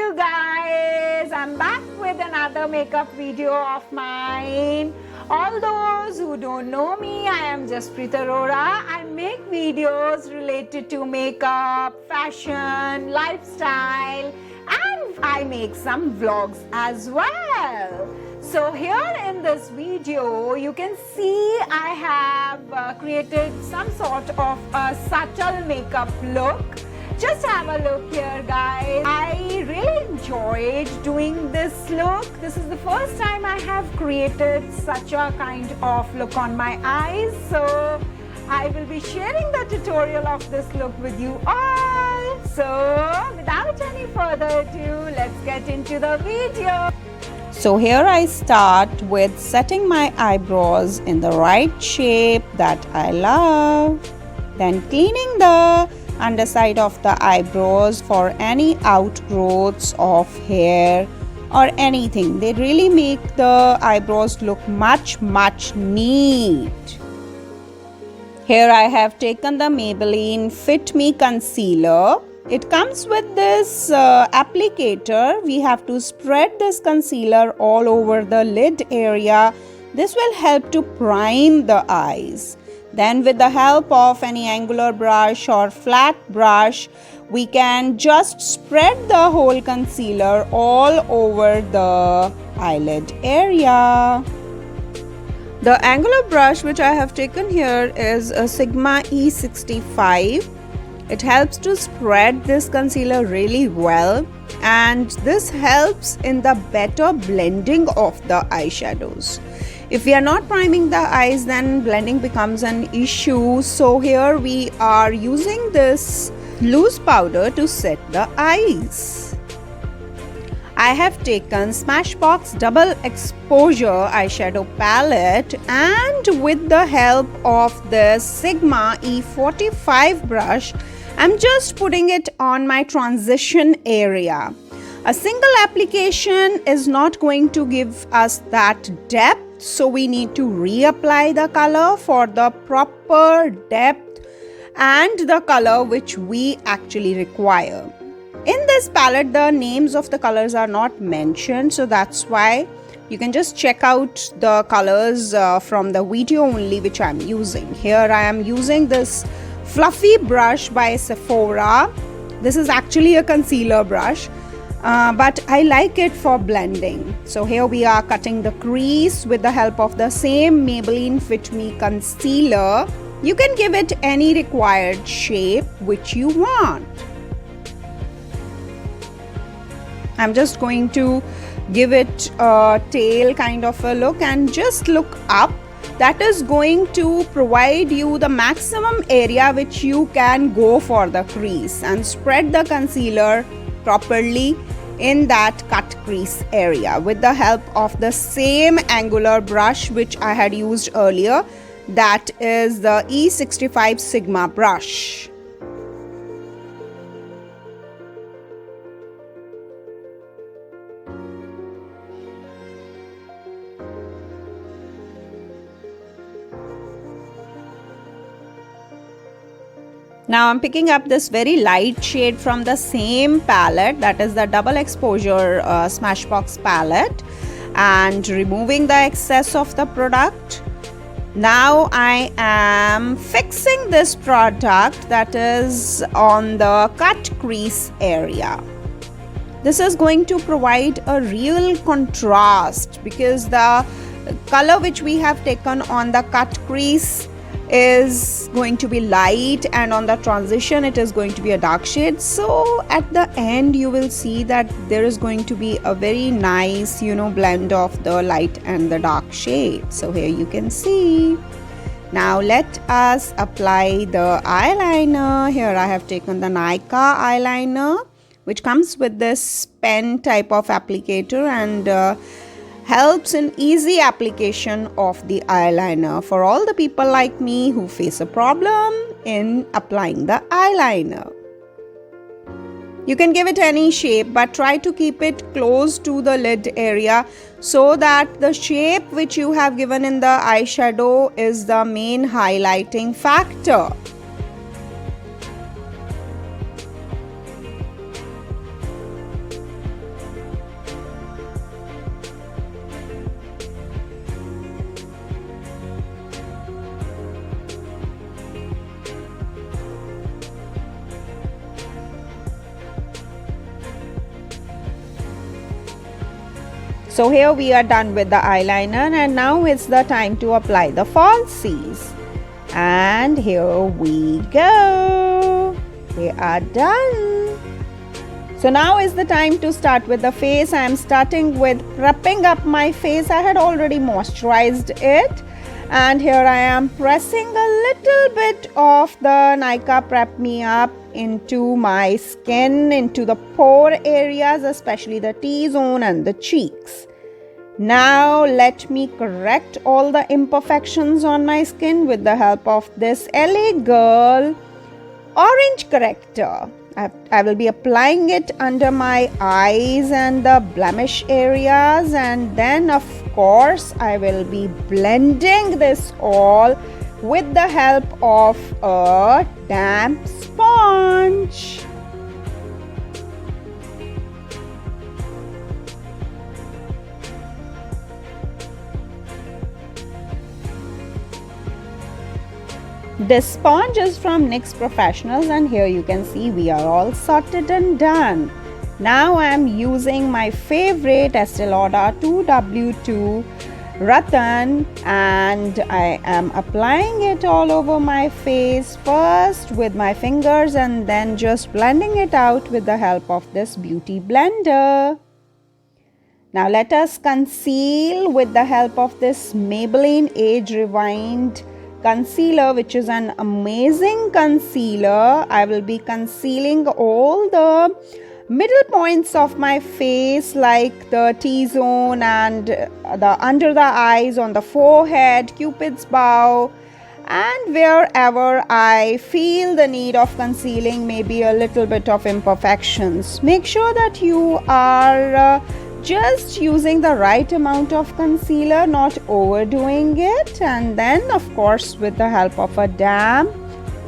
you guys, I'm back with another makeup video of mine. All those who don't know me, I am Jaspreet Arora. I make videos related to makeup, fashion, lifestyle, and I make some vlogs as well. So here in this video you can see I have created some sort of a subtle makeup look. Just have a look here, guys. I really enjoyed doing this look. This is the first time I have created such a kind of look on my eyes. So I will be sharing the tutorial of this look with you all. So without any further ado, let's get into the video. So here I start with setting my eyebrows in the right shape that I love. Then cleaning the underside of the eyebrows for any outgrowths of hair or anything. They really make the eyebrows look much neat. Here I have taken the Maybelline Fit Me concealer. It comes with this applicator. We have to spread this concealer all over the lid area. This will help to prime the eyes. Then with the help of any angular brush or flat brush, we can just spread the whole concealer all over the eyelid area. The angular brush which I have taken here is a Sigma E65. It helps to spread this concealer really well, and this helps in the better blending of the eyeshadows. If we are not priming the eyes, then blending becomes an issue. So here we are using this loose powder to set the eyes. I have taken Smashbox Double Exposure eyeshadow palette, and with the help of the Sigma E45 brush, I'm just putting it on my transition area. A single application is not going to give us that depth. So we need to reapply the color for the proper depth and the color which we actually require. In this palette, the names of the colors are not mentioned, so that's why you can just check out the colors from the video only which I'm using. Here I am using this fluffy brush by Sephora. This is actually a concealer brush. But I like it for blending. So here we are cutting the crease with the help of the same Maybelline Fit Me concealer. You can give it any required shape which you want. I'm just going to give it a tail kind of a look and just look up. That is going to provide you the maximum area which you can go for the crease, and spread the concealer properly in that cut crease area with the help of the same angular brush which I had used earlier, that is the E65 Sigma brush. Now I'm picking up this very light shade from the same palette, that is the Double Exposure Smashbox palette, and removing the excess of the product. Now I am fixing this product that is on the cut crease area. This is going to provide a real contrast because the color which we have taken on the cut crease is going to be light, and on the transition it is going to be a dark shade. So at the end you will see that there is going to be a very nice blend of the light and the dark shade. So here you can see. Now let us apply the eyeliner. Here I have taken the Nykaa eyeliner which comes with this pen type of applicator and helps in easy application of the eyeliner for all the people like me who face a problem in applying the eyeliner. You can give it any shape, but try to keep it close to the lid area so that the shape which you have given in the eyeshadow is the main highlighting factor. So here we are done with the eyeliner, and now it's the time to apply the falsies. And here we go. We are done. So now is the time to start with the face. I am starting with prepping up my face. I had already moisturized it. And here I am pressing a little bit of the Nykaa Prep Me Up into my skin, into the pore areas, especially the T-zone and the cheeks. Now let me correct all the imperfections on my skin with the help of this LA Girl Orange Corrector. I will be applying it under my eyes and the blemish areas, and then of course I will be blending this all with the help of a damp sponge. This sponge is from NYX Professionals, and here you can see we are all sorted and done. Now I am using my favorite Estee Lauder 2W2 Rattan, and I am applying it all over my face, first with my fingers and then just blending it out with the help of this beauty blender. Now let us conceal with the help of this Maybelline Age Rewind concealer, which is an amazing concealer. I will be concealing all the middle points of my face, like the T-zone and the under the eyes, on the forehead, Cupid's bow, and wherever I feel the need of concealing maybe a little bit of imperfections. Make sure that you are just using the right amount of concealer, not overdoing it. And then of course with the help of a damp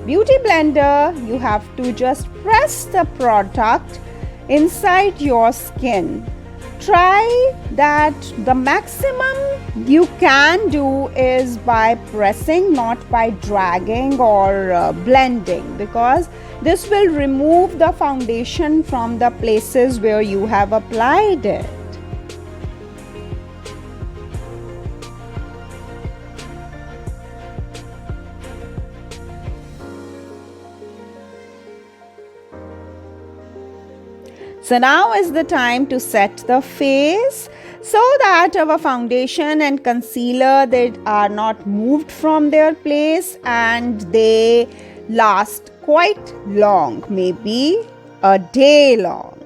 beauty blender, you have to just press the product inside your skin. Try that the maximum you can do is by pressing, not by dragging or blending, because this will remove the foundation from the places where you have applied it. So now is the time to set the face so that our foundation and concealer, they are not moved from their place and they last quite long, maybe a day long.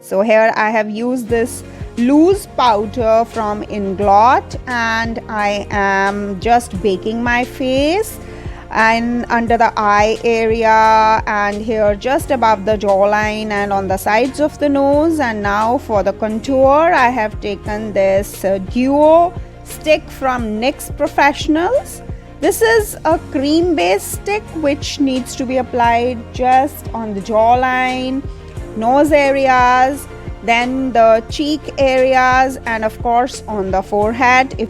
So here I have used this loose powder from Inglot, and I am just baking my face and under the eye area, and here just above the jawline and on the sides of the nose. And now for the contour, I have taken this duo stick from NYX Professionals. This is a cream based stick which needs to be applied just on the jawline, nose areas, then the cheek areas, and of course on the forehead.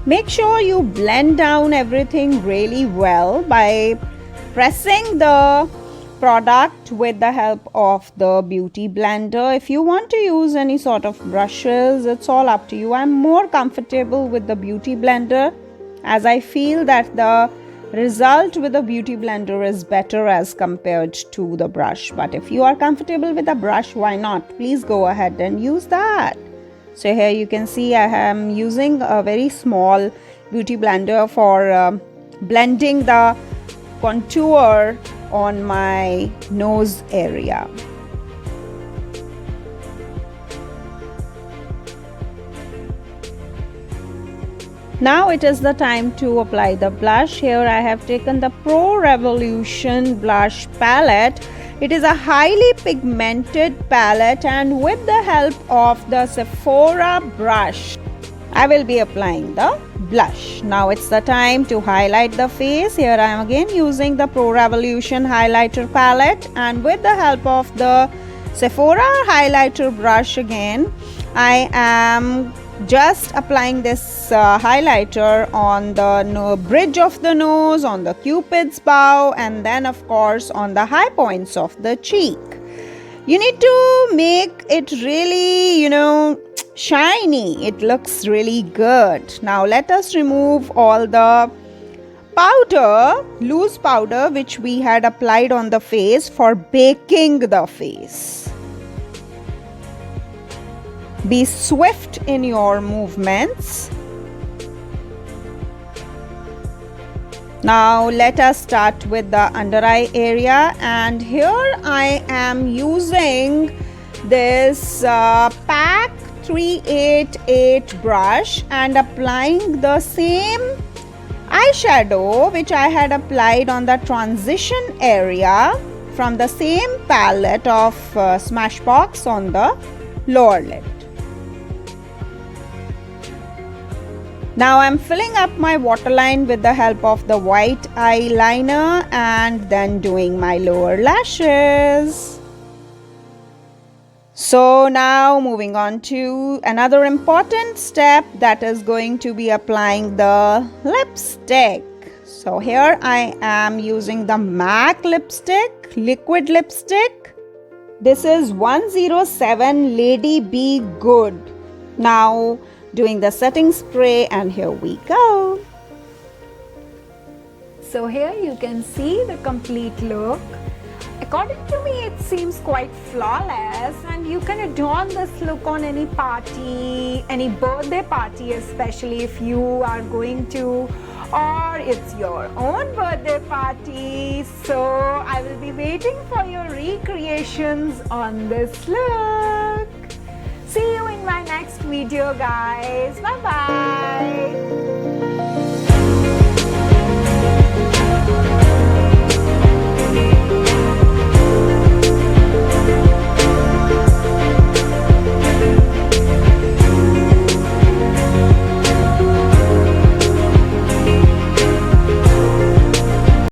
Make sure you blend down everything really well by pressing the product with the help of the beauty blender. If you want to use any sort of brushes, it's all up to you. I'm more comfortable with the beauty blender, as I feel that the result with the beauty blender is better as compared to the brush. But if you are comfortable with the brush, why not? Please go ahead and use that. So here you can see I am using a very small beauty blender for blending the contour on my nose area. Now it is the time to apply the blush. Here I have taken the Pro Revolution blush palette. It is a highly pigmented palette, and with the help of the Sephora brush, I will be applying the blush. Now it's the time to highlight the face. Here I am again using the Pro Revolution highlighter palette, and with the help of the Sephora highlighter brush again, I am just applying this highlighter on the bridge of the nose, on the Cupid's bow, and then of course on the high points of the cheek. You need to make it really, shiny. It looks really good. Now let us remove all the powder, loose powder, which we had applied on the face for baking the face. Be swift in your movements. Now let us start with the under eye area, and here I am using this PAC 388 brush and applying the same eyeshadow which I had applied on the transition area from the same palette of Smashbox on the lower lid. Now I'm filling up my waterline with the help of the white eyeliner and then doing my lower lashes. So now moving on to another important step, that is going to be applying the lipstick. So here I am using the MAC lipstick, liquid lipstick. This is 107 Lady Be Good. Now doing the setting spray, and here we go. So here you can see the complete look. According to me, it seems quite flawless, and you can adorn this look on any party, any birthday party, especially if you are going to, or it's your own birthday party. So I will be waiting for your recreations on this look. See you in my next video, guys. Bye bye.